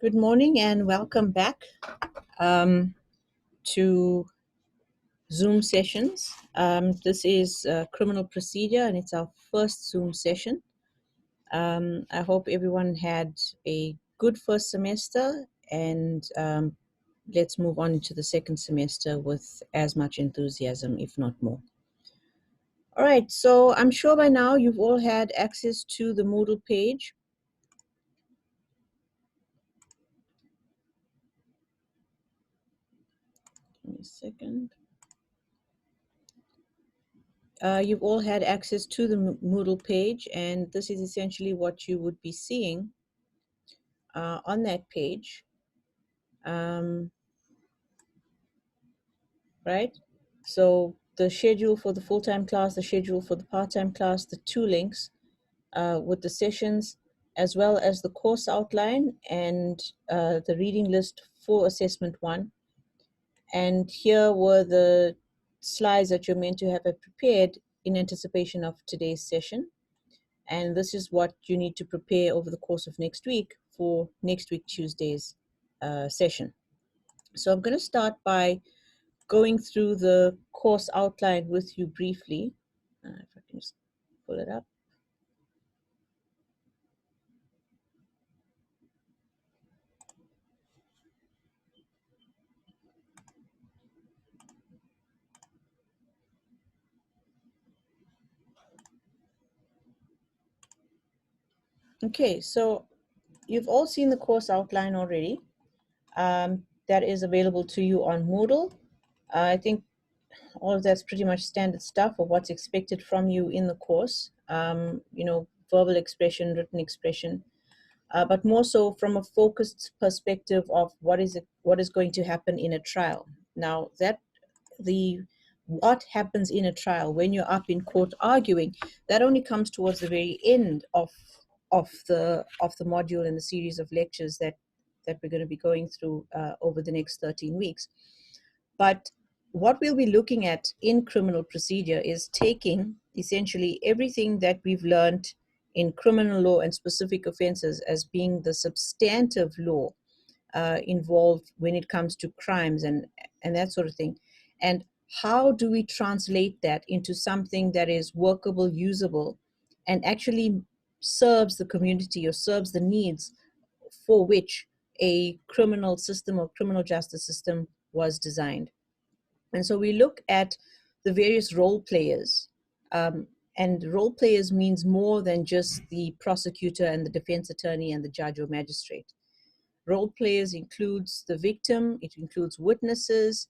Good morning and welcome back to Zoom sessions. This is criminal procedure and it's our first Zoom session. I hope everyone had a good first semester and let's move on into the second semester with as much enthusiasm, if not more. All right, so I'm sure by now you've all had access to the Moodle page. Give me a second. You've all had access to the Moodle page, and this is essentially what you would be seeing on that page, right? So the schedule for the full-time class, the schedule for the part-time class, the two links with the sessions, as well as the course outline and the reading list for assessment 1. And here were the slides that you're meant to have prepared in anticipation of today's session. And this is what you need to prepare over the course of next week for next week Tuesday's session. So I'm going to start by going through the course outline with you briefly. If I can just pull it up. Okay, so you've all seen the course outline already. That is available to you on Moodle. I think all of that's pretty much standard stuff of what's expected from you in the course. You know, verbal expression, written expression, but more so from a focused perspective of what is going to happen in a trial. Now what happens in a trial when you're up in court arguing, that only comes towards the very end of the module and the series of lectures that we're going to be going through over the next 13 weeks. But what we'll be looking at in criminal procedure is taking essentially everything that we've learned in criminal law and specific offenses as being the substantive law involved when it comes to crimes and that sort of thing. And how do we translate that into something that is workable, usable, and actually serves the community or serves the needs for which a criminal system or criminal justice system was designed. And so we look at the various role players. And role players means more than just the prosecutor and the defense attorney and the judge or magistrate. Role players includes the victim, it includes witnesses,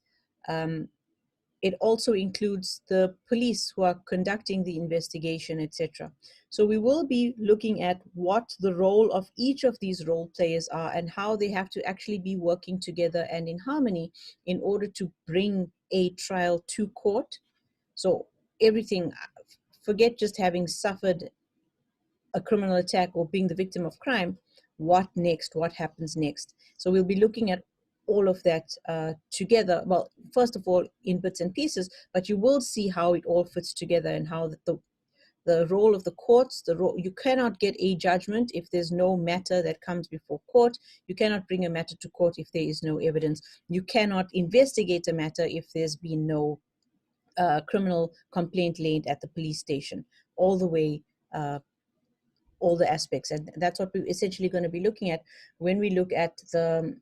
it also includes the police who are conducting the investigation, etc. So we will be looking at what the role of each of these role players are and how they have to actually be working together and in harmony in order to bring a trial to court. So everything, forget just having suffered a criminal attack or being the victim of crime, what next? What happens next? So we'll be looking at all of that together. Well, first of all, in bits and pieces, but you will see how it all fits together and how the role of the courts, you cannot get a judgment if there's no matter that comes before court. You cannot bring a matter to court if there is no evidence. You cannot investigate a matter if there's been no criminal complaint laid at the police station, all the way all the aspects. And that's what we're essentially going to be looking at when we look at the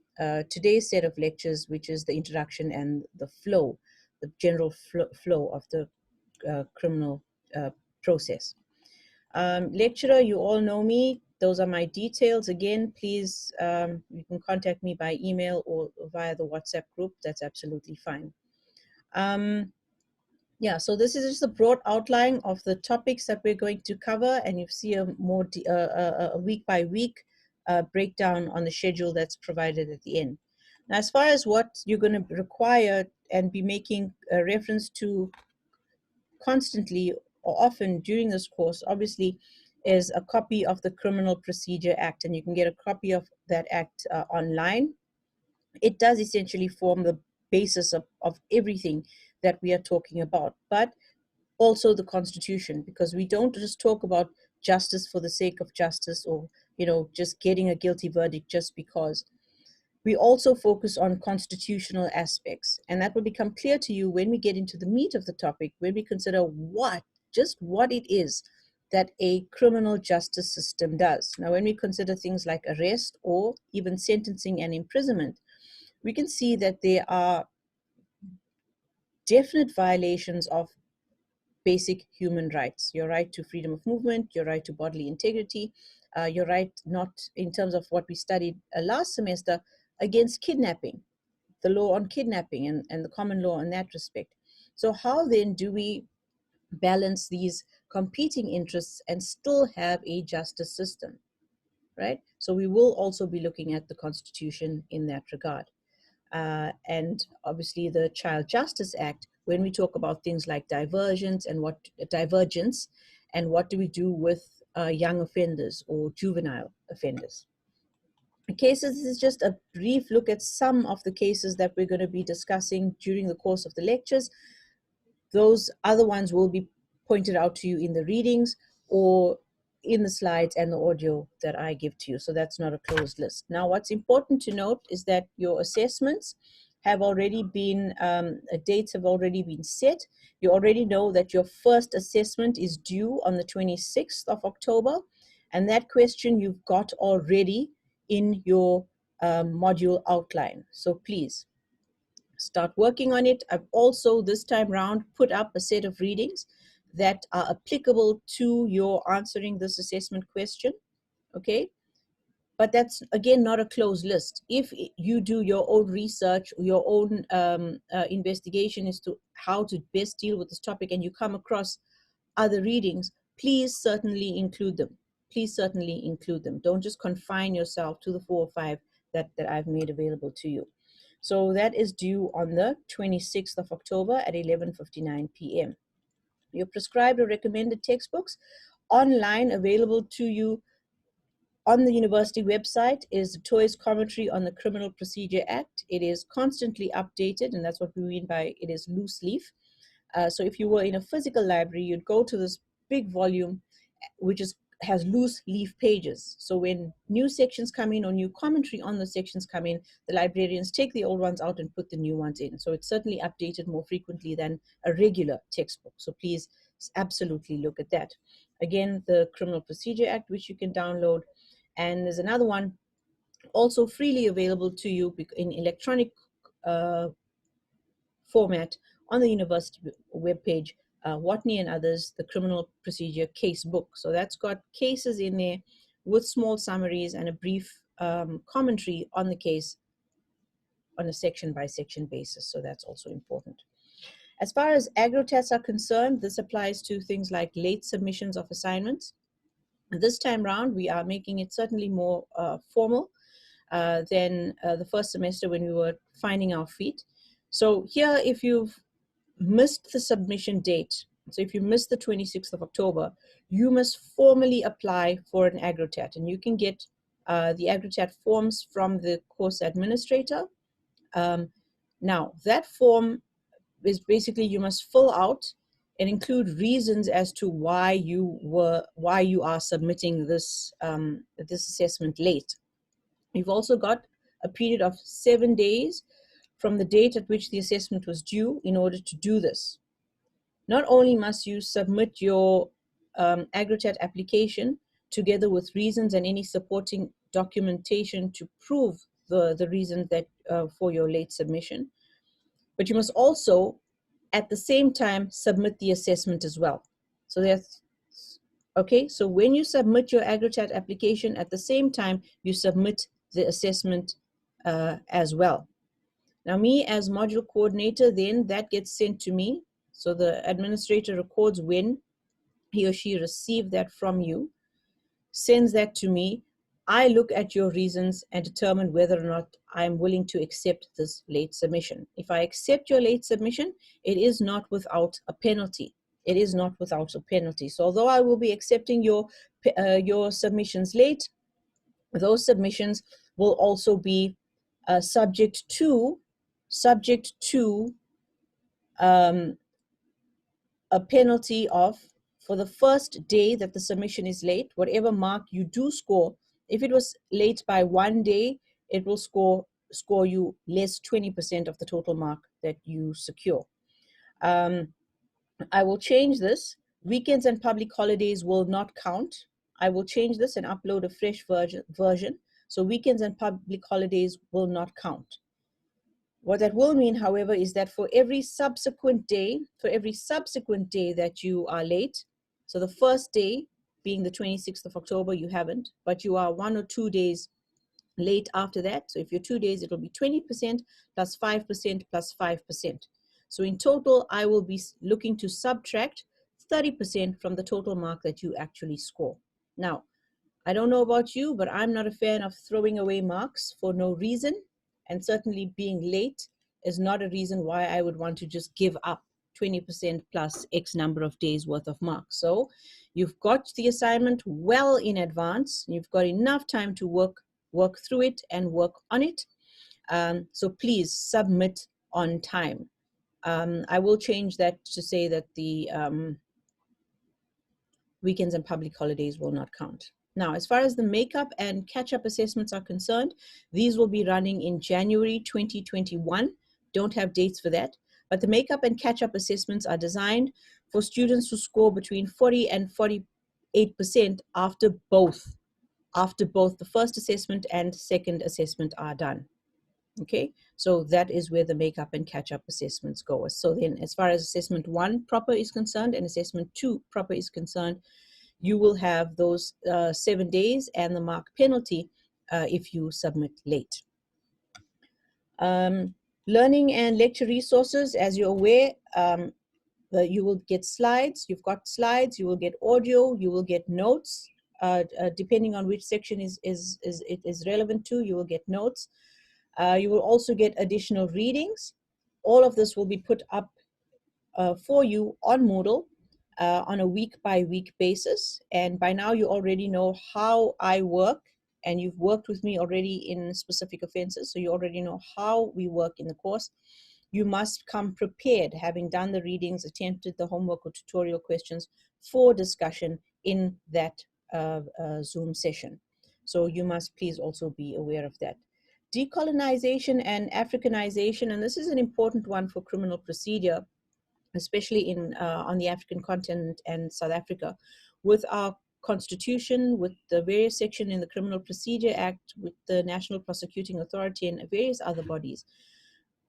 today's set of lectures, which is the introduction and the flow, the general flow of the criminal process. Lecturer, you all know me. Those are my details. Again, please, you can contact me by email or via the WhatsApp group. That's absolutely fine. Yeah, so this is just a broad outline of the topics that we're going to cover, and you see a more a week by week breakdown on the schedule that's provided at the end. Now, as far as what you're going to require and be making a reference to constantly or often during this course, obviously, is a copy of the Criminal Procedure Act, and you can get a copy of that act online. It does essentially form the basis of everything that we are talking about, but also the Constitution, because we don't just talk about justice for the sake of justice or, you know, just getting a guilty verdict just because. We also focus on constitutional aspects, and that will become clear to you when we get into the meat of the topic, when we consider just what it is that a criminal justice system does. Now, when we consider things like arrest or even sentencing and imprisonment, we can see that there are definite violations of basic human rights. Your right to freedom of movement, your right to bodily integrity, your right, not in terms of what we studied last semester, against kidnapping, the law on kidnapping and the common law in that respect. So how then do we balance these competing interests and still have a justice system, right? So we will also be looking at the Constitution in that regard. And obviously the Child Justice Act, when we talk about things like divergence and what do we do with young offenders or juvenile offenders. Cases, this is just a brief look at some of the cases that we're going to be discussing during the course of the lectures. Those other ones will be pointed out to you in the readings or in the slides and the audio that I give to you. So that's not a closed list. Now, what's important to note is that your assessments have already been, dates have already been set. You already know that your first assessment is due on the 26th of October. And that question you've got already in your module outline. So please start working on it. I've also this time round put up a set of readings that are applicable to your answering this assessment question, okay? But that's, again, not a closed list. If you do your own research, your own investigation as to how to best deal with this topic and you come across other readings, please certainly include them. Please certainly include them. Don't just confine yourself to the 4 or 5 that I've made available to you. So that is due on the 26th of October at 11:59 p.m. Your prescribed or recommended textbooks online available to you on the university website is the Toy's Commentary on the Criminal Procedure Act. It is constantly updated, and that's what we mean by it is loose leaf. So if you were in a physical library, you'd go to this big volume, which has loose leaf pages. So when new sections come in or new commentary on the sections come in, the librarians take the old ones out and put the new ones in. So it's certainly updated more frequently than a regular textbook. So please absolutely look at that. Again, the Criminal Procedure Act, which you can download. And there's another one also freely available to you in electronic format on the university webpage, Watney and others, the Criminal Procedure Case Book. So that's got cases in there with small summaries and a brief commentary on the case on a section by section basis. So that's also important. As far as agrotests are concerned, this applies to things like late submissions of assignments. This time round, we are making it certainly more formal than the first semester when we were finding our feet. So here, if you've missed the submission date, so if you missed the 26th of October, you must formally apply for an agrotet, and you can get the agrotet forms from the course administrator. Now, that form is basically you must fill out and include reasons as to why you are submitting this this assessment late. You've also got a period of 7 days from the date at which the assessment was due in order to do this. Not only must you submit your agrotet application together with reasons and any supporting documentation to prove the reason that for your late submission, but you must also at the same time submit the assessment as well. So that's okay. So when you submit your agrotet application, at the same time you submit the assessment as well. Now, me as module coordinator, then that gets sent to me. So the administrator records when he or she received that from you, sends that to me. I look at your reasons and determine whether or not I'm willing to accept this late submission. If I accept your late submission, it is not without a penalty. It is not without a penalty. So although I will be accepting your submissions late, those submissions will also be subject to a penalty of, for the first day that the submission is late, whatever mark you do score, if it was late by 1 day, it will score score you less 20% of the total mark that you secure. I will change this. Weekends and public holidays will not count. I will change this and upload a fresh version. So weekends and public holidays will not count. What that will mean, however, is that for every subsequent day that you are late, so the first day being the 26th of October, you haven't, but you are 1 or 2 days late after that. So if you're 2 days, it'll be 20% plus 5% plus 5%. So in total, I will be looking to subtract 30% from the total mark that you actually score. Now, I don't know about you, but I'm not a fan of throwing away marks for no reason. And certainly being late is not a reason why I would want to just give up 20% plus X number of days worth of marks. So you've got the assignment well in advance. You've got enough time to work through it and work on it. So please submit on time. I will change that to say that the weekends and public holidays will not count. Now, as far as the makeup and catch-up assessments are concerned, these will be running in January 2021. Don't have dates for that. But the makeup and catch-up assessments are designed for students who score between 40 and 48% after both the first assessment and second assessment are done. Okay, so that is where the makeup and catch-up assessments go. So then as far as assessment 1 proper is concerned and assessment 2 proper is concerned, you will have those 7 days and the mark penalty if you submit late. Learning and lecture resources, as you're aware, you will get slides. You've got slides, you will get audio, you will get notes. Depending on which section it is relevant to, you will get notes. You will also get additional readings. All of this will be put up for you on Moodle on a week-by-week basis. And by now you already know how I work, and you've worked with me already in specific offenses, so you already know how we work in the course. You must come prepared, having done the readings, attempted the homework or tutorial questions for discussion in that Zoom session. So you must please also be aware of that. Decolonization and Africanization, and this is an important one for criminal procedure, especially on the African continent and South Africa. With our constitution, with the various sections in the Criminal Procedure Act, with the National Prosecuting Authority and various other bodies,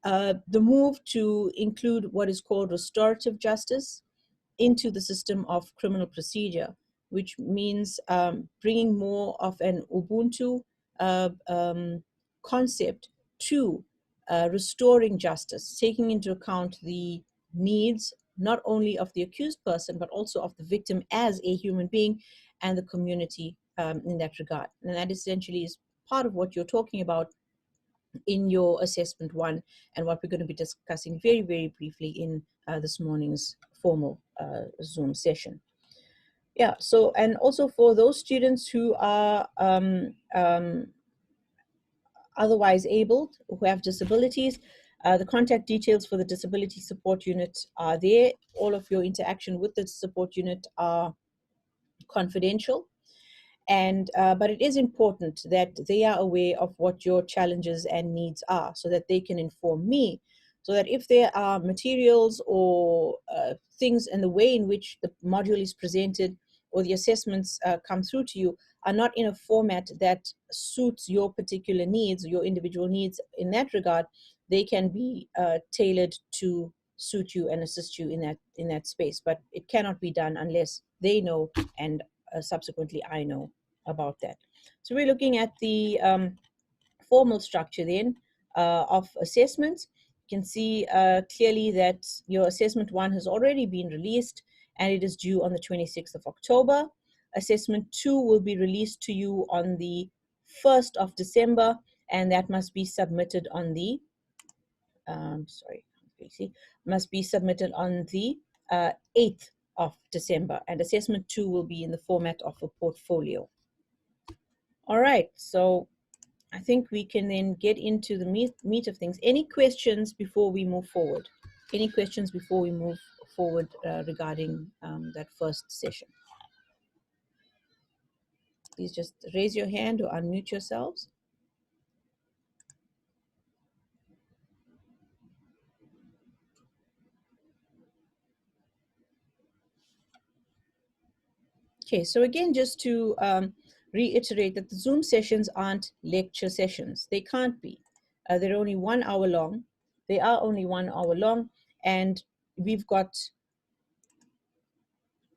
the move to include what is called restorative justice into the system of criminal procedure, which means bringing more of an Ubuntu concept to restoring justice, taking into account the needs not only of the accused person, but also of the victim as a human being and the community in that regard. And that essentially is part of what you're talking about in your assessment 1 and what we're going to be discussing very, very briefly in this morning's formal Zoom session. Yeah, so, and also for those students who are otherwise able, who have disabilities, the contact details for the disability support unit are there. All of your interaction with the support unit are confidential. And but it is important that they are aware of what your challenges and needs are, so that they can inform me, so that if there are materials or things in the way in which the module is presented or the assessments come through to you are not in a format that suits your particular needs, your individual needs in that regard, they can be tailored to suit you and assist you in that space. But it cannot be done unless they know and subsequently I know about that. So we're looking at the formal structure then of assessments. You can see clearly that your assessment 1 has already been released and it is due on the 26th of October. Assessment 2 will be released to you on the 1st of December, and that must be submitted on the must be submitted on the 8th of December, and assessment 2 will be in the format of a portfolio. All right, so I think we can then get into the meat of things. Any questions before we move forward? Any questions before we move forward regarding that first session? Please just raise your hand or unmute yourselves. Okay, so again, just to reiterate that the Zoom sessions aren't lecture sessions. They can't be. They're only 1 hour long. They are only 1 hour long, and we've got,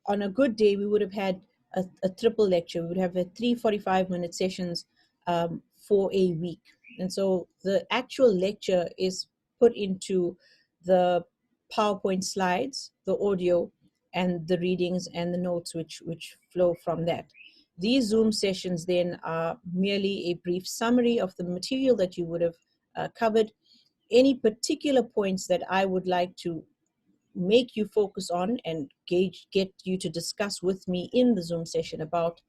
on a good day, we would have had a triple lecture. We would have had 3 45-minute sessions for a week. And so the actual lecture is put into the PowerPoint slides, the audio, and the readings and the notes which flow from that. These Zoom sessions then are merely a brief summary of the material that you would have covered. Any particular points that I would like to make you focus on and get you to discuss with me in the Zoom session about.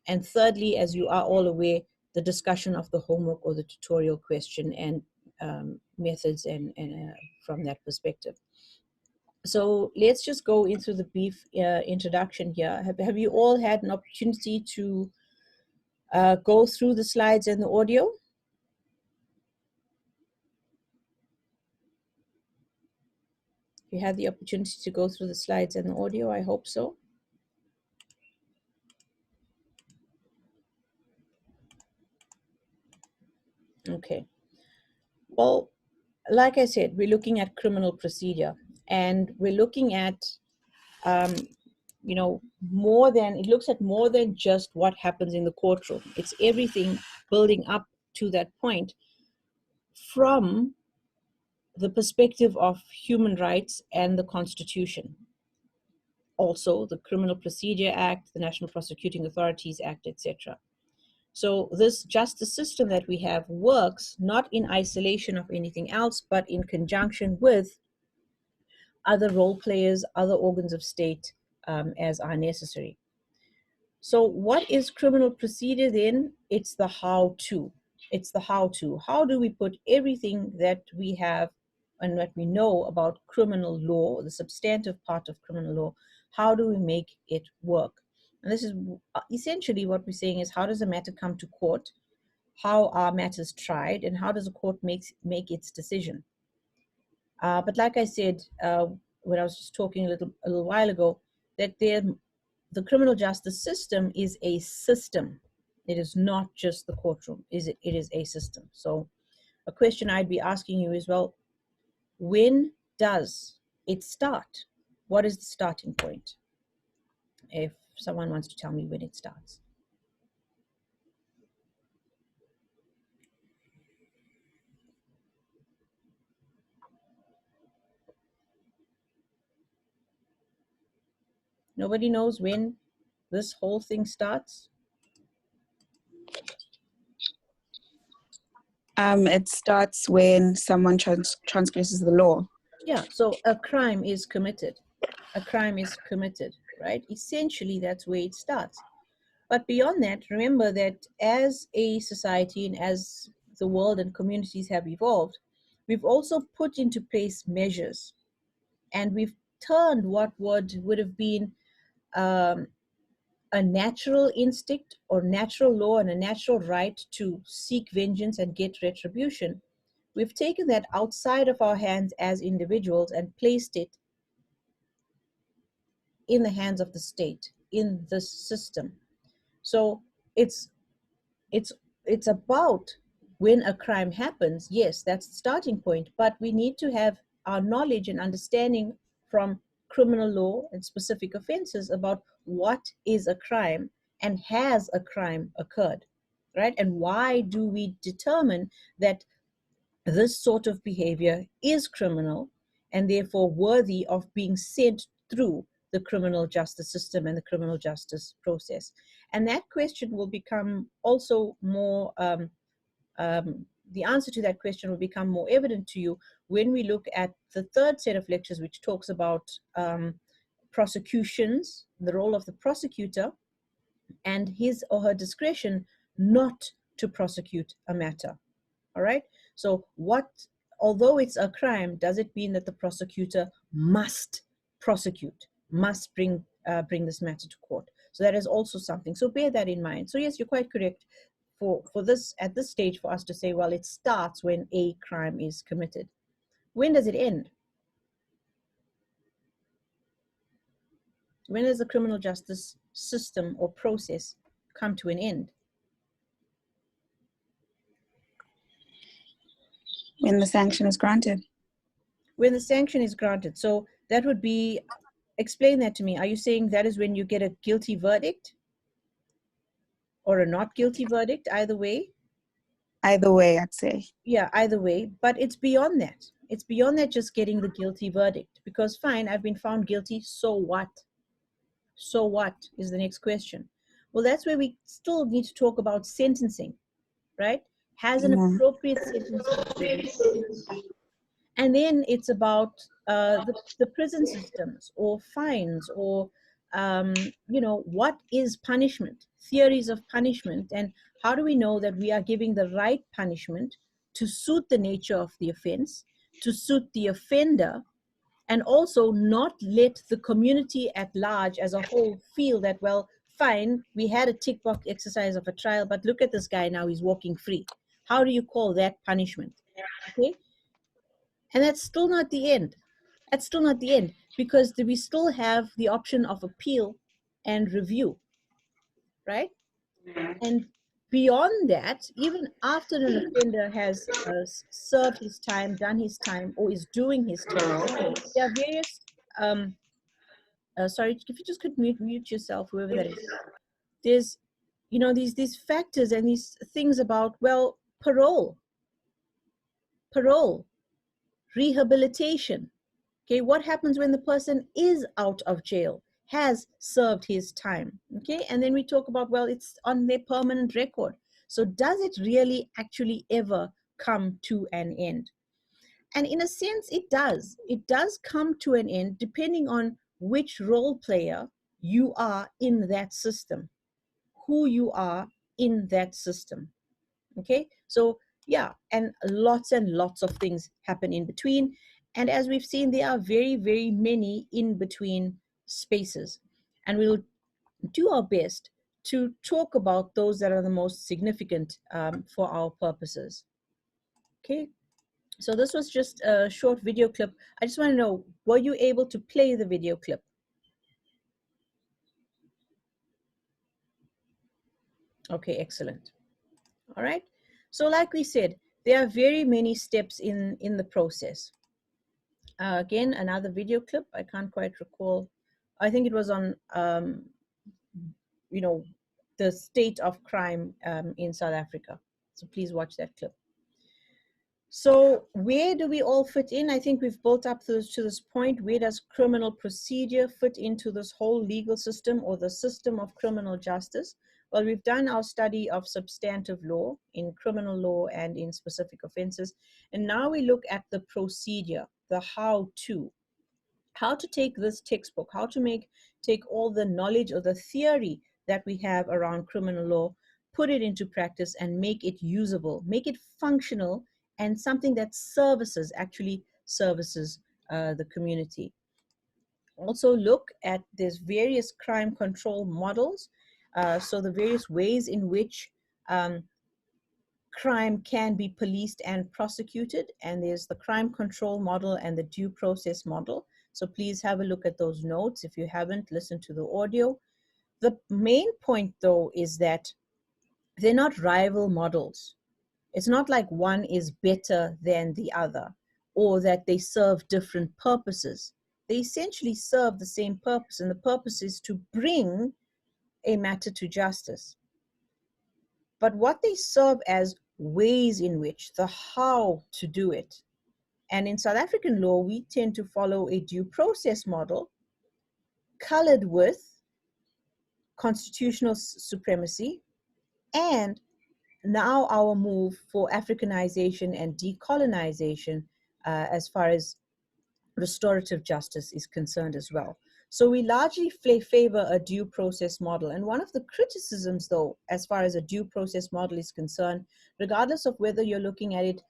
And thirdly, as you are all aware, the discussion of the homework or the tutorial question and methods and from that perspective. So let's just go into the brief introduction here. Have you all had an opportunity to go through the slides and the audio? You had the opportunity to go through the slides and the audio, I hope so. Okay. Well, like I said, we're looking at criminal procedure, and we're looking at, you know, it looks at more than just what happens in the courtroom. It's everything building up to that point from the perspective of human rights and the Constitution. Also, the Criminal Procedure Act, the National Prosecuting Authorities Act, etc. So this justice system that we have works not in isolation of anything else, but in conjunction with other role players, other organs of state as are necessary. So what is criminal procedure then? It's the how-to. It's the how-to. How do we put everything that we have and what we know about criminal law, the substantive part of criminal law, how do we make it work? And this is essentially what we're saying is, how does a matter come to court? How are matters tried? And how does a court make its decision? But like I said, when I was just talking a little while ago, that the criminal justice system is a system. It is not just the courtroom. It is a system. So a question I'd be asking you is, well, when does it start? What is the starting point? If someone wants to tell me when it starts. Nobody knows when this whole thing starts? It starts when someone transgresses the law. Yeah, so a crime is committed. A crime is committed, right? Essentially, that's where it starts. But beyond that, remember that as a society and as the world and communities have evolved, we've also put into place measures, and we've turned what would have been a natural instinct or natural law and a natural right to seek vengeance and get retribution. We've taken that outside of our hands as individuals and placed it in the hands of the state, in the system. So it's about, when a crime happens, yes, that's the starting point, but we need to have our knowledge and understanding from criminal law and specific offenses about what is a crime and has a crime occurred, right? And why do we determine that this sort of behavior is criminal and therefore worthy of being sent through the criminal justice system and the criminal justice process. And that question will become also more, the answer to that question will become more evident to you when we look at the third set of lectures, which talks about prosecutions, the role of the prosecutor, and his or her discretion not to prosecute a matter. All right. So although it's a crime, does it mean that the prosecutor must prosecute, must bring this matter to court? So that is also something. So bear that in mind. So yes, you're quite correct for this, at this stage, for us to say, well, it starts when a crime is committed. When does it end? When does the criminal justice system or process come to an end? When the sanction is granted. When the sanction is granted. So that would be, explain that to me. Are you saying that is when you get a guilty verdict or a not guilty verdict? Either way? Either way, I'd say. Yeah, either way. But it's beyond that. It's beyond that just getting the guilty verdict. Because fine, I've been found guilty, so what? So what is the next question? Well, that's where we still need to talk about sentencing, right? Has an Yeah. appropriate sentence been given? And then it's about the prison systems or fines or, what is punishment, theories of punishment, and how do we know that we are giving the right punishment to suit the nature of the offense, to suit the offender, and also not let the community at large as a whole feel that, well, fine, we had a tick box exercise of a trial, but look at this guy now, he's walking free. How do you call that punishment? Okay. And that's still not the end. That's still not the end, because we still have the option of appeal and review, right? And beyond that, even after an offender has served his time, done his time, or is doing his time, there are various, sorry, if you just could mute yourself, whoever that is. There's, these factors and these things about, well, parole, rehabilitation. Okay, what happens when the person is out of jail, has served his time? Okay, and then we talk about, well, it's on their permanent record. So does it really actually ever come to an end? And in a sense, it does. It does come to an end depending on which role player you are in that system, who you are in that system. Okay, so yeah, and lots of things happen in between. And as we've seen, there are very, very many in between spaces. And we'll do our best to talk about those that are the most significant for our purposes. Okay, so this was just a short video clip. I just want to know, were you able to play the video clip? Okay, excellent. All right. So like we said, there are very many steps in the process. Again, another video clip. I can't quite recall. I think it was on, the state of crime in South Africa. So please watch that clip. So where do we all fit in? I think we've built up to this point. Where does criminal procedure fit into this whole legal system or the system of criminal justice? Well, we've done our study of substantive law in criminal law and in specific offenses. And now we look at the procedure, the how to take this textbook, how to take all the knowledge or the theory that we have around criminal law, put it into practice and make it usable, make it functional, and something that actually services the community. Also look at there's various crime control models. So the various ways in which crime can be policed and prosecuted, and there's the crime control model and the due process model. So please have a look at those notes. If you haven't, listen to the audio. The main point, though, is that they're not rival models. It's not like one is better than the other or that they serve different purposes. They essentially serve the same purpose, and the purpose is to bring a matter to justice. But what they serve as ways in which, the how to do it. And in South African law, we tend to follow a due process model colored with constitutional supremacy and now our move for Africanization and decolonization as far as restorative justice is concerned as well. So we largely favor a due process model. And one of the criticisms, though, as far as a due process model is concerned, regardless of whether you're looking at it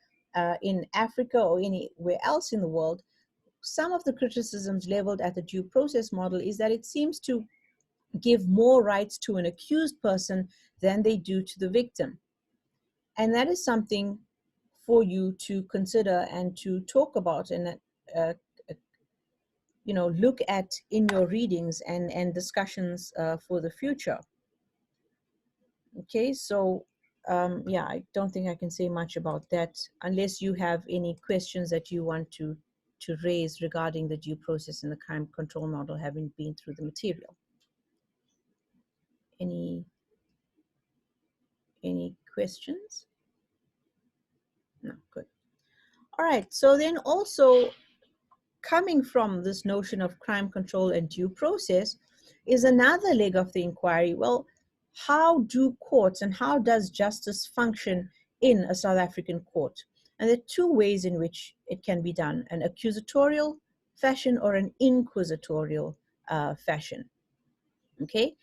in Africa or anywhere else in the world, some of the criticisms leveled at the due process model is that it seems to give more rights to an accused person than they do to the victim. And that is something for you to consider and to talk about and look at in your readings and discussions for the future. Okay, so yeah, I don't think I can say much about that unless you have any questions that you want to raise regarding the due process and the crime control model, having been through the material. Any questions? No, good. All right, so then also coming from this notion of crime control and due process is another leg of the inquiry. Well, how do courts and how does justice function in a South African court? And there are two ways in which it can be done: an accusatorial fashion or an inquisitorial fashion. Okay,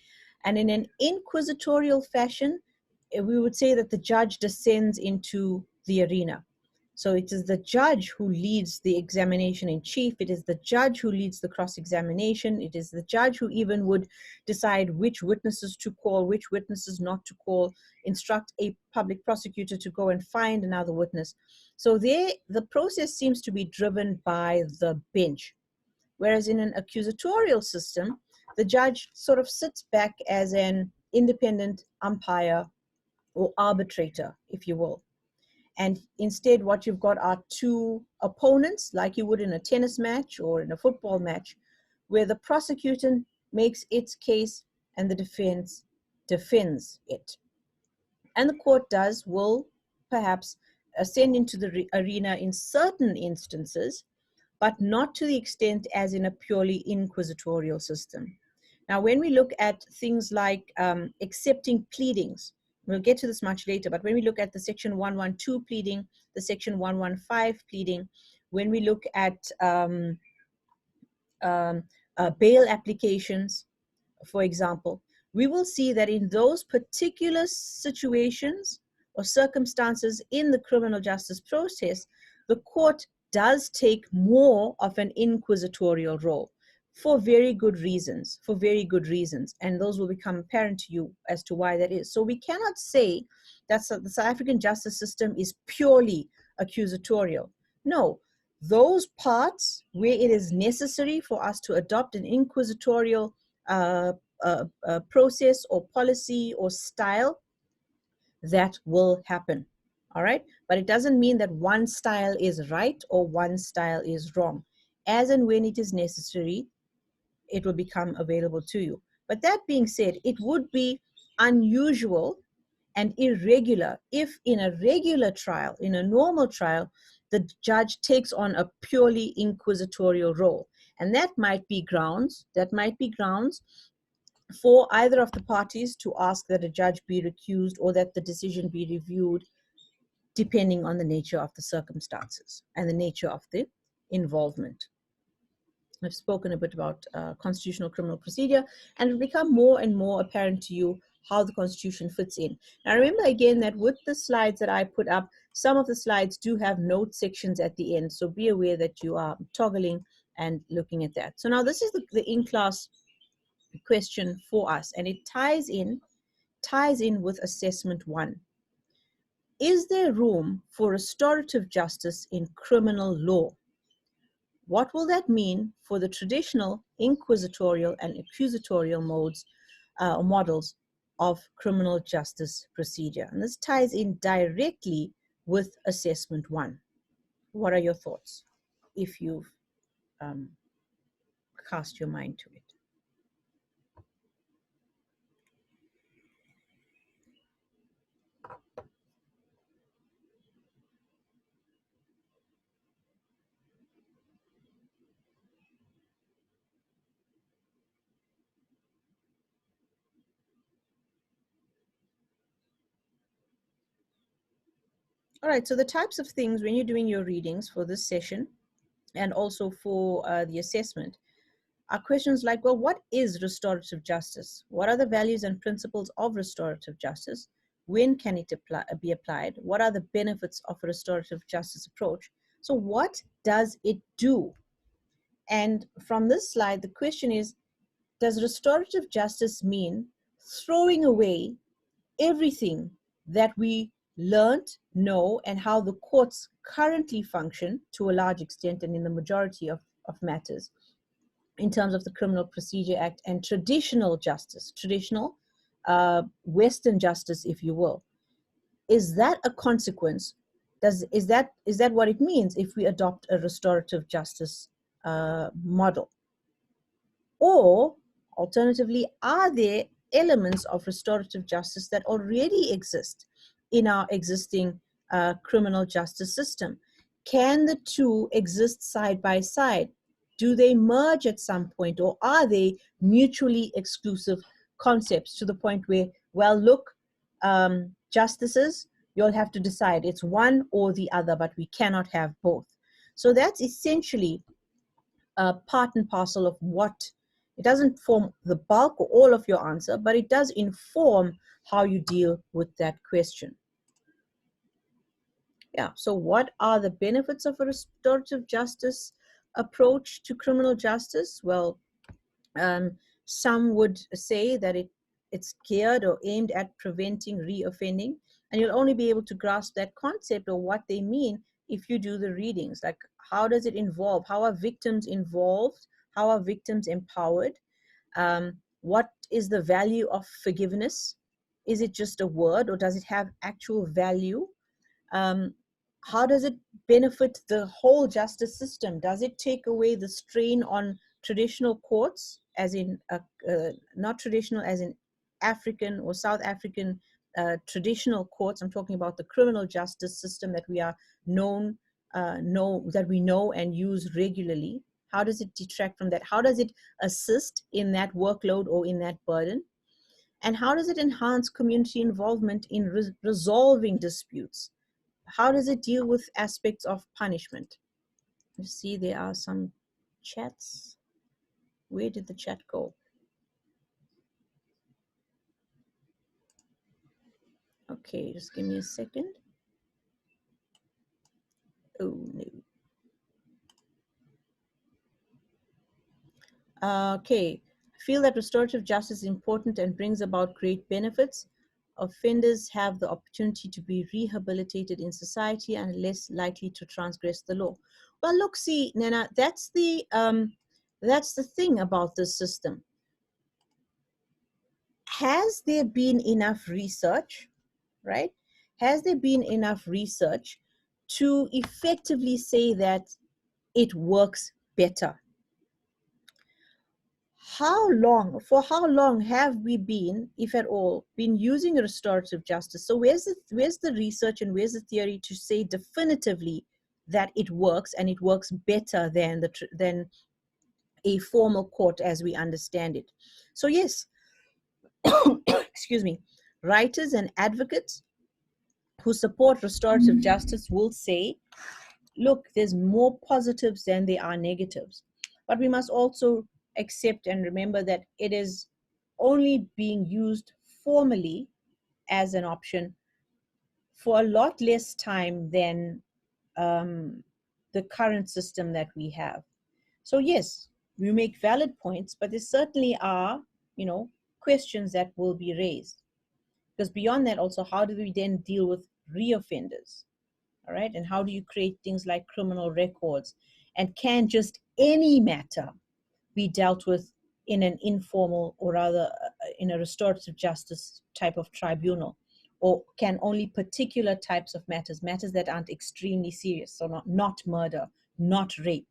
and in an inquisitorial fashion, we would say that the judge descends into the arena. So it is the judge who leads the examination in chief. It is the judge who leads the cross-examination. It is the judge who even would decide which witnesses to call, which witnesses not to call, instruct a public prosecutor to go and find another witness. So there, the process seems to be driven by the bench. Whereas in an accusatorial system, the judge sort of sits back as an independent umpire or arbitrator, if you will. And instead, what you've got are two opponents, like you would in a tennis match or in a football match, where the prosecutor makes its case and the defense defends it. And the court will perhaps ascend into the arena in certain instances, but not to the extent as in a purely inquisitorial system. Now, when we look at things like accepting pleadings, we'll get to this much later, but when we look at the Section 112 pleading, the Section 115 pleading, when we look at bail applications, for example, we will see that in those particular situations or circumstances in the criminal justice process, the court does take more of an inquisitorial role for very good reasons, and those will become apparent to you as to why that is. So we cannot say that the South African justice system is purely accusatorial. No, those parts where it is necessary for us to adopt an inquisitorial process or policy or style, that will happen. All right, but it doesn't mean that one style is right or one style is wrong. As and when it is necessary, it will become available to you. But that being said, it would be unusual and irregular if in a regular trial, in a normal trial, the judge takes on a purely inquisitorial role. And that might be grounds for either of the parties to ask that a judge be recused or that the decision be reviewed, depending on the nature of the circumstances and the nature of the involvement. I've spoken a bit about constitutional criminal procedure, and it'll become more and more apparent to you how the Constitution fits in. Now, remember again that with the slides that I put up, some of the slides do have note sections at the end, so be aware that you are toggling and looking at that. So now this is the in-class question for us, and it ties in with assessment 1. Is there room for restorative justice in criminal law? What will that mean for the traditional inquisitorial and accusatorial models of criminal justice procedure? And this ties in directly with assessment 1. What are your thoughts if you've cast your mind to it? All right, so the types of things when you're doing your readings for this session and also for the assessment are questions like, well, what is restorative justice? What are the values and principles of restorative justice? When can it be applied? What are the benefits of a restorative justice approach? So what does it do? And from this slide, the question is, does restorative justice mean throwing away everything that we learned, know, and how the courts currently function to a large extent and in the majority of matters? in terms of the Criminal Procedure Act and traditional justice, traditional Western justice, if you will. Is that a consequence? Is that what it means if we adopt a restorative justice model? Or alternatively, are there elements of restorative justice that already exist in our existing criminal justice system? Can the two exist side by side? Do they merge at some point, or are they mutually exclusive concepts to the point where, well, look, justices, you'll have to decide it's one or the other, but we cannot have both. So that's essentially part and parcel of what, it doesn't form the bulk or all of your answer, but it does inform how you deal with that question. Yeah, so what are the benefits of a restorative justice approach to criminal justice? Well, some would say that it's geared or aimed at preventing reoffending, and you'll only be able to grasp that concept or what they mean if you do the readings. Like, how does it involve? How are victims involved? How are victims empowered? What is the value of forgiveness? Is it just a word, or does it have actual value? How does it benefit the whole justice system? Does it take away the strain on traditional courts, as in not traditional as in African or South African traditional courts? I'm talking about the criminal justice system that we are that we know and use regularly. How does it detract from that? How does it assist in that workload or in that burden? And how does it enhance community involvement in resolving disputes? How does it deal with aspects of punishment? You see, there are some chats. Where did the chat go? Okay, just give me a second. Oh, no. Okay, I feel that restorative justice is important and brings about great benefits. Offenders have the opportunity to be rehabilitated in society and less likely to transgress the law. Well, look, see, Nana, that's the thing about this system. Has there been enough research, right? Has there been enough research to effectively say that it works better? For how long have we been, if at all, been using restorative justice? So where's the research and where's the theory to say definitively that it works, and it works better than a formal court as we understand it? So yes, excuse me, writers and advocates who support restorative justice will say, look, there's more positives than there are negatives. But we must also accept and remember that it is only being used formally as an option for a lot less time than the current system that we have. So yes, we make valid points, but there certainly are, questions that will be raised. Because beyond that also, how do we then deal with reoffenders? All right, and how do you create things like criminal records? And can just any matter be dealt with in an informal, or rather in a restorative justice type of tribunal? Or can only particular types of matters that aren't extremely serious, so not murder, not rape,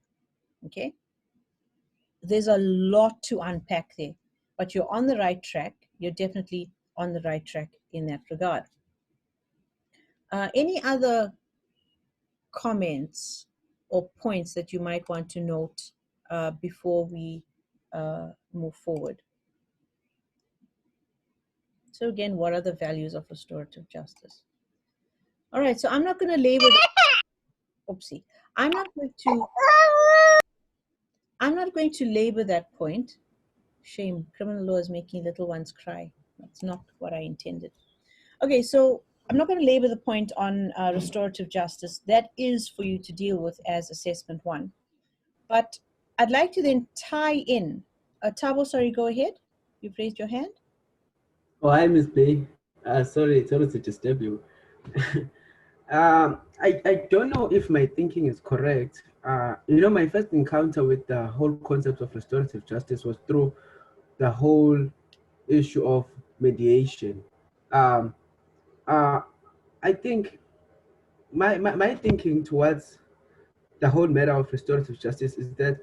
okay? There's a lot to unpack there, but you're on the right track. You're definitely on the right track in that regard. Any other comments or points that you might want to note before we move forward? So again, what are the values of restorative justice? All right, so I'm not going to labor oopsie. I'm not going to labor that point. Shame, criminal law is making little ones cry. That's not what I intended. Okay, so I'm not going to labor the point on restorative justice. That is for you to deal with as assessment one. But I'd like to then tie in. Tabo, sorry, go ahead. You've raised your hand. Oh, hi, Miss B. Sorry to disturb you. I don't know if my thinking is correct. My first encounter with the whole concept of restorative justice was through the whole issue of mediation. Um, uh, I think my thinking towards the whole matter of restorative justice is that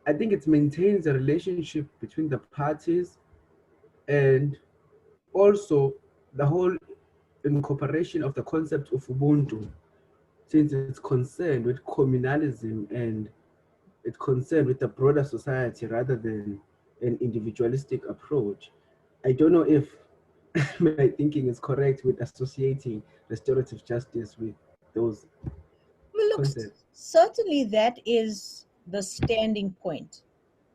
I think it maintains a relationship between the parties, and also the whole incorporation of the concept of Ubuntu, since it's concerned with communalism and it's concerned with the broader society rather than an individualistic approach. I don't know if my thinking is correct with associating restorative justice with those Well, look, concepts. certainly that is the standing point.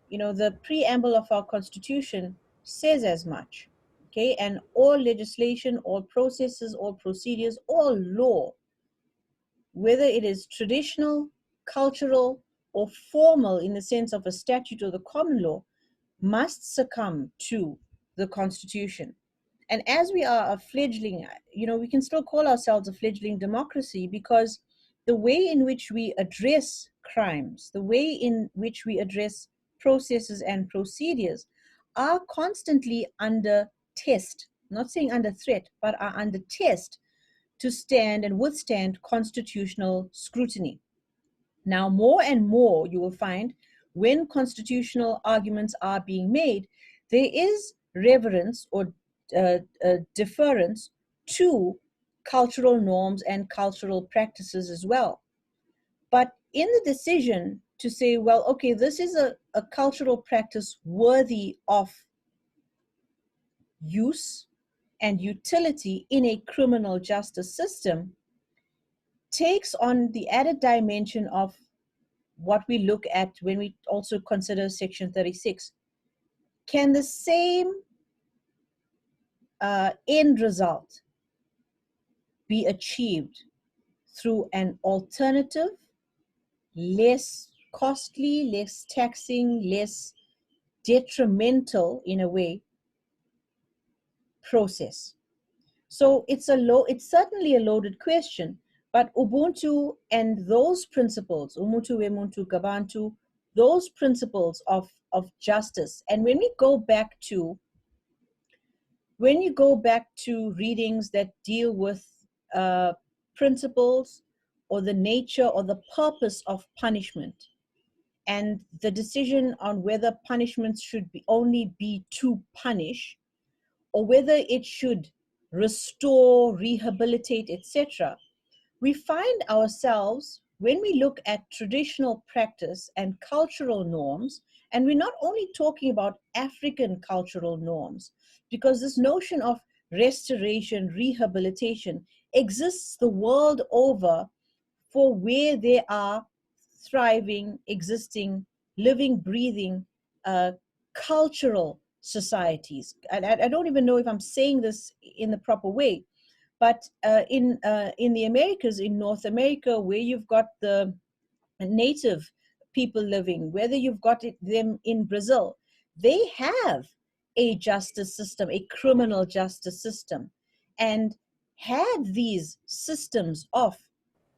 You know, the preamble of our Constitution says as much. Okay, and all legislation, all processes, all procedures, all law, whether it is traditional, cultural, or formal in the sense of a statute or the common law, must succumb to the Constitution. And as we are a fledgling, you know, we can still call ourselves a fledgling democracy because the way in which we address crimes, the way in which we address processes and procedures are constantly under test, not saying under threat, but are under test to stand and withstand constitutional scrutiny. Now, more and more, you will find when constitutional arguments are being made, there is reverence or deference to cultural norms and cultural practices as well. But in the decision to say, well, okay, this is a cultural practice worthy of use and utility in a criminal justice system, takes on the added dimension of what we look at when we also consider Section 36. Can the same end result be achieved through an alternative, less costly, less taxing, less detrimental in a way process? So it's certainly a loaded question, but Ubuntu and those principles, Ubuntu, Ubuntu, Gabantu, those principles of justice. And when you go back to readings that deal with uh, principles or the nature or the purpose of punishment and the decision on whether punishments should only be to punish or whether it should restore, rehabilitate, etc., we find ourselves, when we look at traditional practice and cultural norms, and we're not only talking about African cultural norms, because this notion of restoration, rehabilitation exists the world over for where there are thriving, existing, living, breathing uh, cultural societies. I don't even know if I'm saying this in the proper way, but in the Americas, in North America, where you've got the native people living, whether you've got them in Brazil, they have a justice system, a criminal justice system, and had these systems of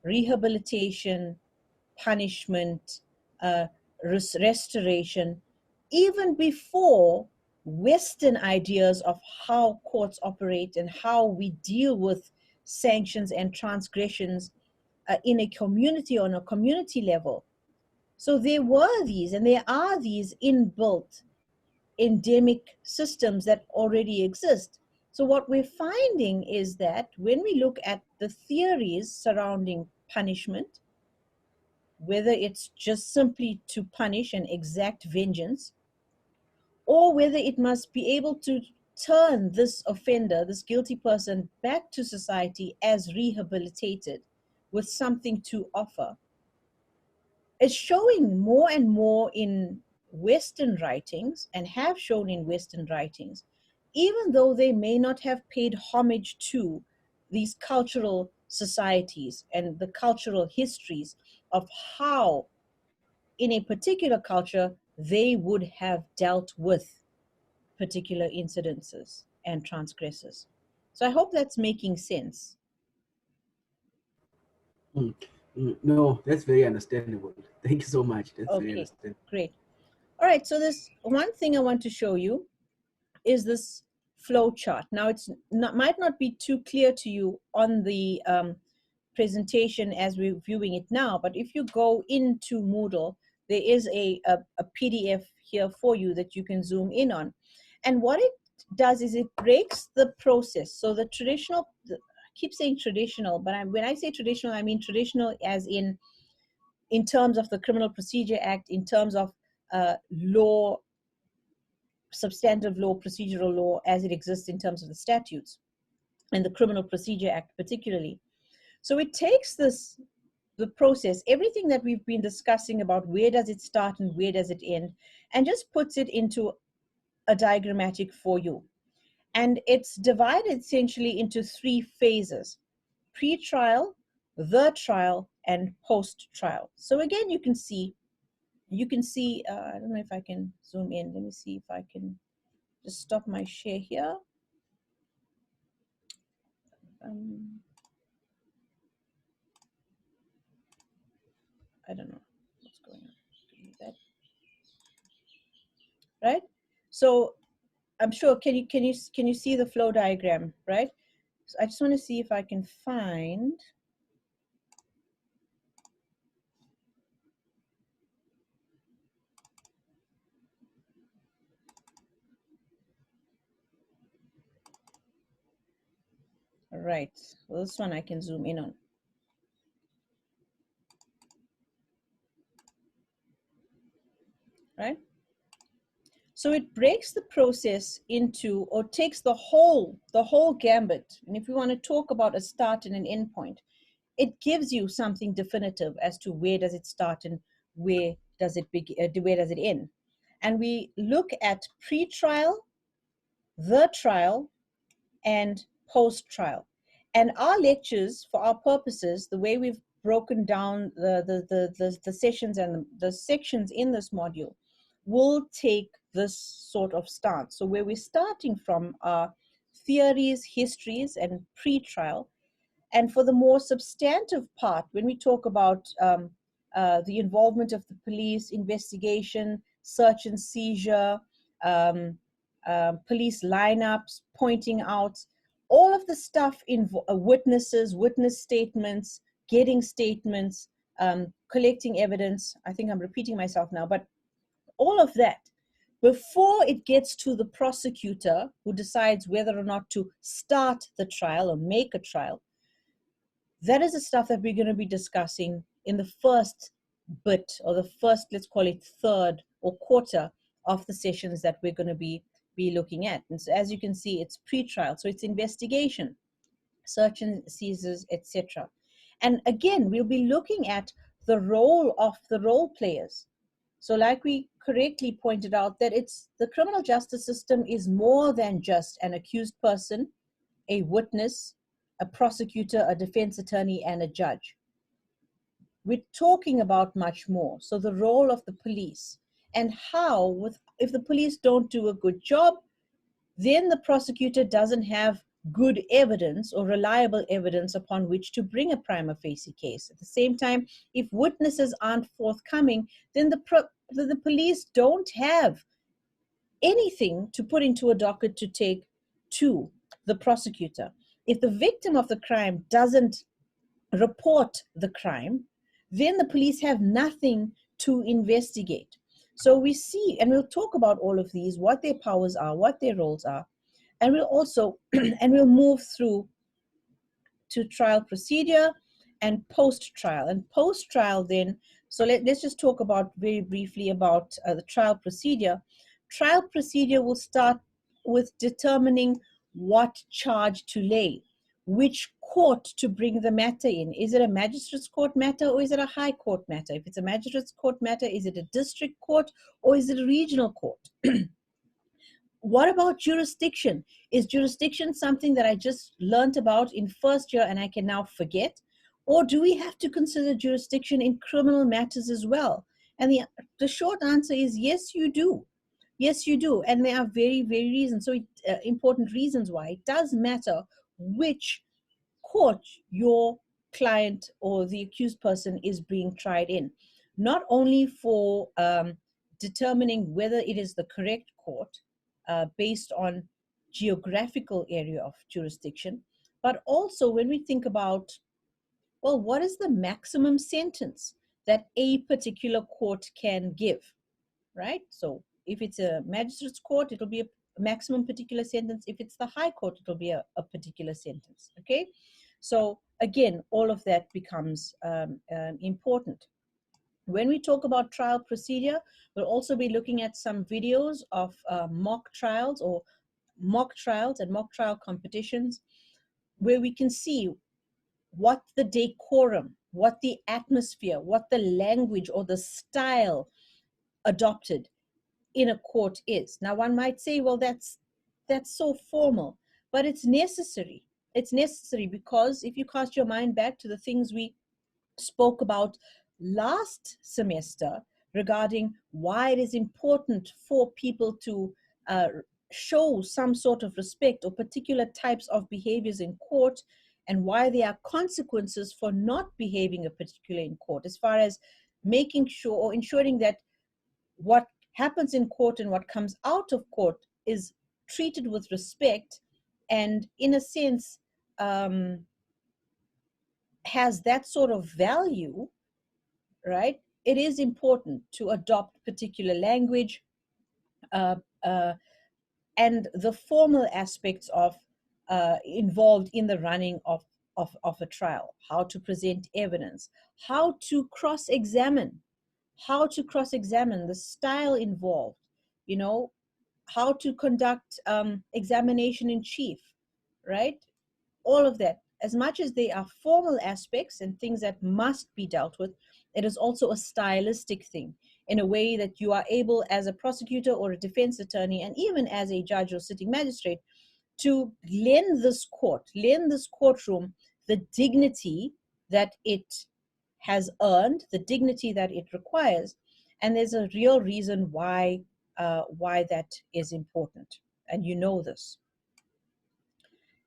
rehabilitation, punishment, uh, restoration, even before Western ideas of how courts operate and how we deal with sanctions and transgressions in a community on a community level. So there were these, and there are these inbuilt endemic systems that already exist. So what we're finding is that when we look at the theories surrounding punishment, whether it's just simply to punish and exact vengeance, or whether it must be able to turn this offender, this guilty person, back to society as rehabilitated with something to offer, is showing more and more in Western writings and have shown in Western writings, even though they may not have paid homage to these cultural societies and the cultural histories of how, in a particular culture, they would have dealt with particular incidences and transgressors. So I hope that's making sense. Mm, no, that's very understandable. Thank you so much. That's very Okay, understandable. great. All right, so this one thing I want to show you is this flow chart. Now it's not, might not be too clear to you on the presentation as we're viewing it now, but if you go into Moodle, there is a PDF here for you that you can zoom in on. And what it does is it breaks the process. So the traditional, I keep saying traditional, but when I say traditional, I mean traditional as in terms of the Criminal Procedure Act, in terms of law, substantive law, procedural law as it exists in terms of the statutes and the Criminal Procedure Act particularly. So it takes the process, everything that we've been discussing about where does it start and where does it end, and just puts it into a diagrammatic for you. And it's divided essentially into 3 phases: pre-trial, the trial, and post-trial. So again, you can see, I don't know if I can zoom in. Let me see if I can just stop my share here. I don't know what's going on. That, right? So I'm sure, can you see the flow diagram, right? So I just want to see if I can find, all right, well, this one I can zoom in on. Right? So it breaks the process into, or takes the whole gambit. And if we want to talk about a start and an end point, it gives you something definitive as to where does it start and where does it begin, where does it end. And we look at pre-trial, the trial, and post-trial. And our lectures, for our purposes, the way we've broken down the sessions and the sections in this module will take this sort of stance. So where we're starting from are theories, histories, and pre-trial. And for the more substantive part, when we talk about the involvement of the police, investigation, search and seizure, um, police lineups, pointing out, all of the stuff in witnesses, witness statements, getting statements, collecting evidence. I think I'm repeating myself now, but all of that, before it gets to the prosecutor who decides whether or not to start the trial or make a trial, that is the stuff that we're going to be discussing in the first bit, or the first, let's call it third or quarter of the sessions that we're going to be looking at. And so as you can see, it's pre-trial, so it's investigation, search and seizures, etc. And again, we'll be looking at the role of the role players. So like we correctly pointed out, that it's the criminal justice system is more than just an accused person, a witness, a prosecutor, a defense attorney, and a judge. We're talking about much more. So the role of the police, and how, if the police don't do a good job, then the prosecutor doesn't have good evidence or reliable evidence upon which to bring a prima facie case. At the same time, if witnesses aren't forthcoming, then the police don't have anything to put into a docket to take to the prosecutor. If the victim of the crime doesn't report the crime, then the police have nothing to investigate. So we see, and we'll talk about all of these, what their powers are, what their roles are, and we'll also, and we'll move through to trial procedure and post-trial. And post-trial then, so let's just talk about very briefly about the trial procedure. Trial procedure will start with determining what charge to lay, which court to bring the matter in. Is it a magistrate's court matter or is it a high court matter? If it's a magistrate's court matter, is it a district court or is it a regional court? What about jurisdiction? Is jurisdiction something that I just learned about in first year and I can now forget? Or do we have to consider jurisdiction in criminal matters as well? And the short answer is yes, you do. Yes, you do. And there are very, very reasons. So important reasons why. It does matter which court your client or the accused person is being tried in, not only for determining whether it is the correct court based on geographical area of jurisdiction, but also when we think about, well, what is the maximum sentence that a particular court can give, right? So if it's a magistrate's court, it'll be a maximum particular sentence. If it's the high court, it'll be a particular sentence, okay? So again, all of that becomes important. When we talk about trial procedure, we'll also be looking at some videos of mock trials and mock trial competitions, where we can see what the decorum, what the atmosphere, what the language or the style adopted in a court is. Now, one might say, well, that's so formal, but it's necessary. It's necessary because if you cast your mind back to the things we spoke about last semester regarding why it is important for people to show some sort of respect or particular types of behaviors in court, and why there are consequences for not behaving a particular in court, as far as making sure or ensuring that what happens in court and what comes out of court is treated with respect and, in a sense, has that sort of value, right? It is important to adopt particular language and the formal aspects of involved in the running of a trial, how to present evidence, how to cross-examine, the style involved, you know, how to conduct examination in chief, right? All of that, as much as they are formal aspects and things that must be dealt with, it is also a stylistic thing, in a way that you are able, as a prosecutor or a defense attorney, and even as a judge or sitting magistrate, to lend this courtroom the dignity that it has earned, the dignity that it requires. And there's a real reason why that is important, and you know this.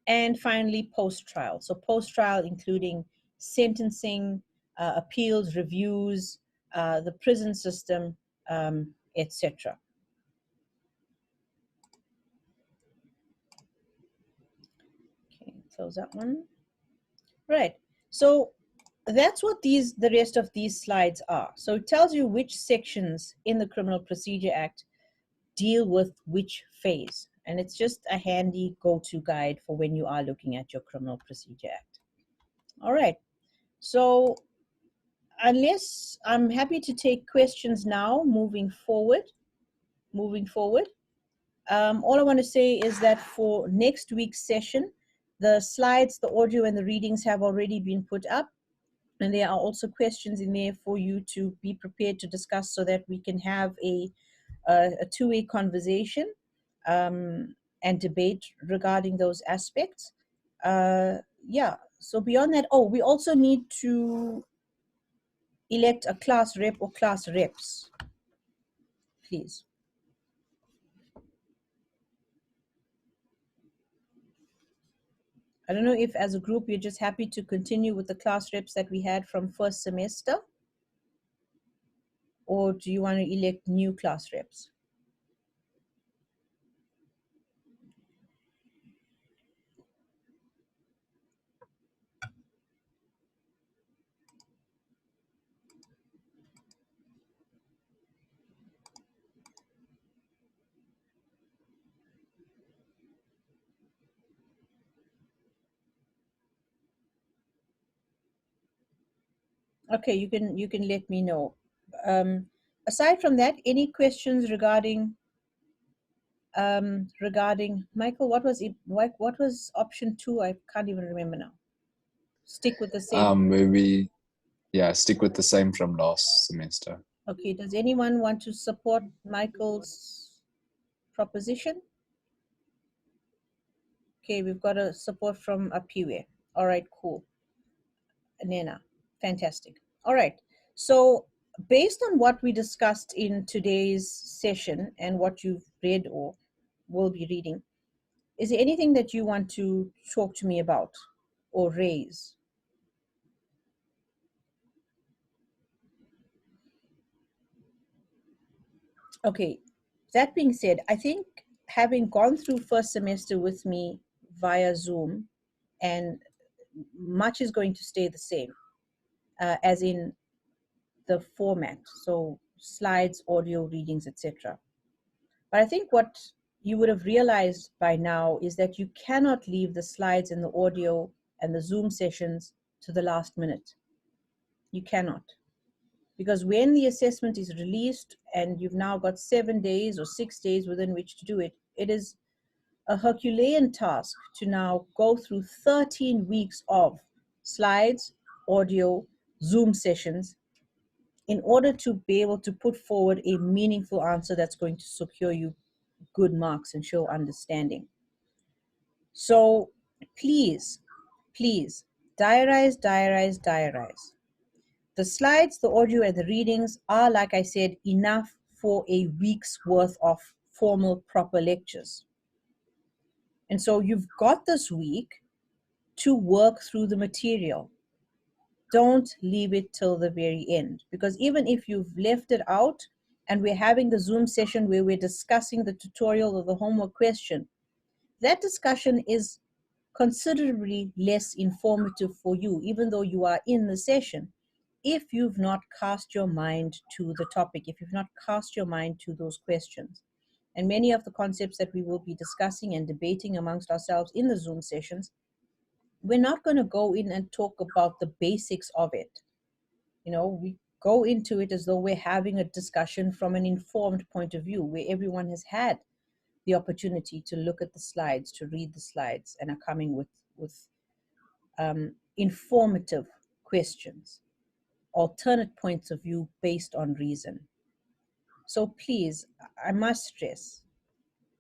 And finally, post-trial. So post-trial, including sentencing, appeals, reviews, the prison system, etc. Okay, close that one. Right. So that's what the rest of these slides are. So it tells you which sections in the Criminal Procedure Act deal with which phase. And it's just a handy go-to guide for when you are looking at your Criminal Procedure Act. All right. So unless, I'm happy to take questions now, moving forward. All I want to say is that for next week's session, the slides, the audio, and the readings have already been put up. And there are also questions in there for you to be prepared to discuss, so that we can have a two-way conversation and debate regarding those aspects. Yeah, so beyond that, oh, we also need to elect a class rep or class reps, please. I don't know if as a group you're just happy to continue with the class reps that we had from first semester, or do you want to elect new class reps? Okay, you can let me know. Aside from that, any questions regarding Michael? What was option 2? I can't even remember now. Stick with the same. Maybe, yeah, stick with the same from last semester. Okay. Does anyone want to support Michael's proposition? Okay, we've got a support from Apiwe. All right, cool. Nena, fantastic. All right. So based on what we discussed in today's session and what you've read or will be reading, is there anything that you want to talk to me about or raise? Okay, that being said, I think having gone through first semester with me via Zoom, and much is going to stay the same, as in the format, so slides, audio, readings, etc. But I think what you would have realized by now is that you cannot leave the slides and the audio and the Zoom sessions to the last minute. You cannot. Because when the assessment is released and you've now got 7 days or 6 days within which to do it, it is a Herculean task to now go through 13 weeks of slides, audio, Zoom sessions in order to be able to put forward a meaningful answer that's going to secure you good marks and show understanding. So please, please, diarize, diarize, diarize. The slides, the audio, and the readings are, like I said, enough for a week's worth of formal, proper lectures. And so you've got this week to work through the material. Don't leave it till the very end, because even if you've left it out and we're having the Zoom session where we're discussing the tutorial or the homework question, that discussion is considerably less informative for you, even though you are in the session, if you've not cast your mind to the topic, if you've not cast your mind to those questions. And many of the concepts that we will be discussing and debating amongst ourselves in the Zoom sessions, we're not going to go in and talk about the basics of it. You know, we go into it as though we're having a discussion from an informed point of view, where everyone has had the opportunity to look at the slides, to read the slides, and are coming with informative questions, alternate points of view based on reason. So please, I must stress,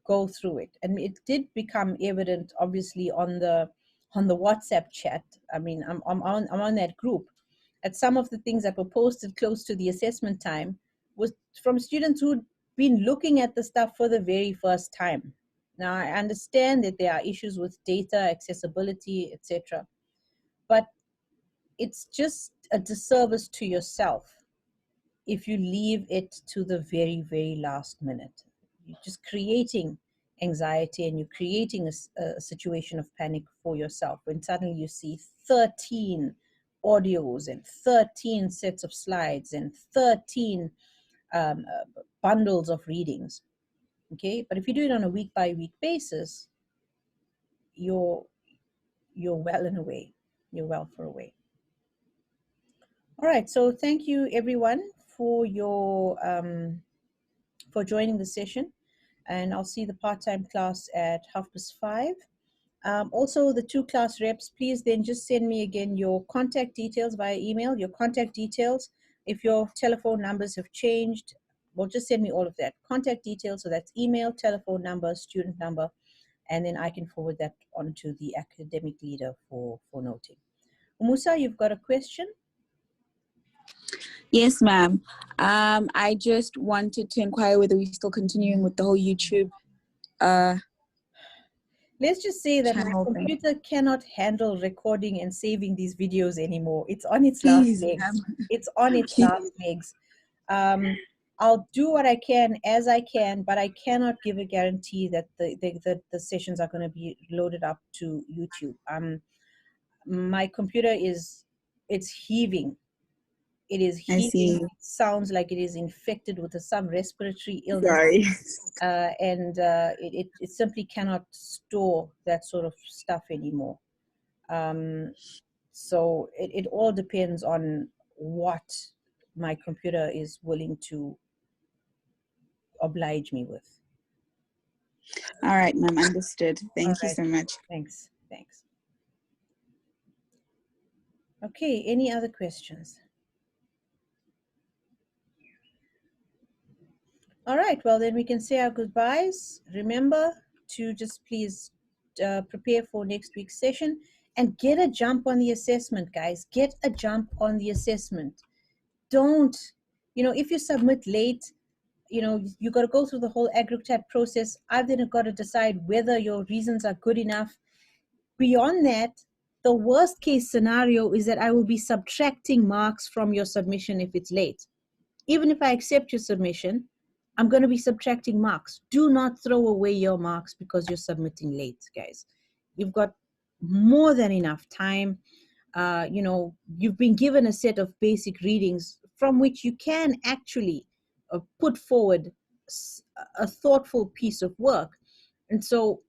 go through it. And it did become evident, obviously, on the WhatsApp chat. I mean, I'm on that group. At some of the things that were posted close to the assessment time was from students who'd been looking at the stuff for the very first time. Now, I understand that there are issues with data, accessibility, etc. But it's just a disservice to yourself if you leave it to the very, very last minute. You're just creating anxiety, and you're creating a situation of panic for yourself when suddenly you see 13 audios and 13 sets of slides and 13 bundles of readings. Okay, but if you do it on a week by week basis, you're well and away. You're well for away. All right, so thank you everyone for your for joining the session, and I'll see the part-time class at 5:30. Also, the 2 class reps, please then just send me again your contact details via email, your contact details. If your telephone numbers have changed, well, just send me all of that. Contact details, so that's email, telephone number, student number, and then I can forward that on to the academic leader for noting. Umusa, you've got a question? Yes, ma'am. I just wanted to inquire whether we're still continuing with the whole YouTube. Let's just say that my Channel thing. computer cannot handle recording and saving these videos anymore. It's on its last Please, legs. ma'am. It's on its last legs. I'll do what I can as I can, but I cannot give a guarantee that the sessions are going to be loaded up to YouTube. My computer it's heaving. It is I heaving. see. It sounds like it is infected with some respiratory illness. Sorry. And it simply cannot store that sort of stuff anymore. So it all depends on what my computer is willing to oblige me with. All right, ma'am. Understood. Thank you right. so much. Thanks. Okay, any other questions? All right, well, then we can say our goodbyes. Remember to just please prepare for next week's session and get a jump on the assessment, guys. Get a jump on the assessment. Don't, if you submit late, you got to go through the whole AgriChat process. I've then got to decide whether your reasons are good enough. Beyond that, the worst case scenario is that I will be subtracting marks from your submission if it's late. Even if I accept your submission, I'm going to be subtracting marks. Do not throw away your marks because you're submitting late, guys. You've got more than enough time. You know, you've been given a set of basic readings from which you can actually put forward a thoughtful piece of work. And so,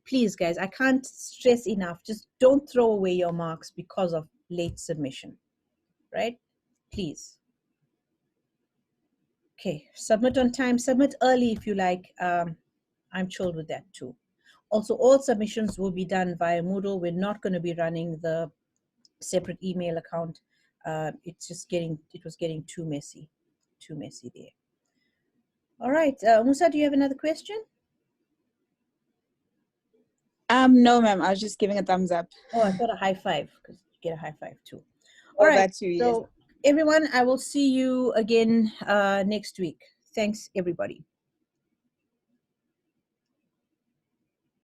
please, guys, I can't stress enough, just don't throw away your marks because of late submission, right? Please. Okay, submit on time, submit early if you like. I'm chilled with that too. Also, all submissions will be done via Moodle. We're not going to be running the separate email account. It was getting too messy there. All right, Musa, do you have another question? No, ma'am. I was just giving a thumbs up. Oh, I thought a high five, because you get a high five too. All Oh, right, that too, yes. so everyone, I will see you again next week. Thanks, everybody.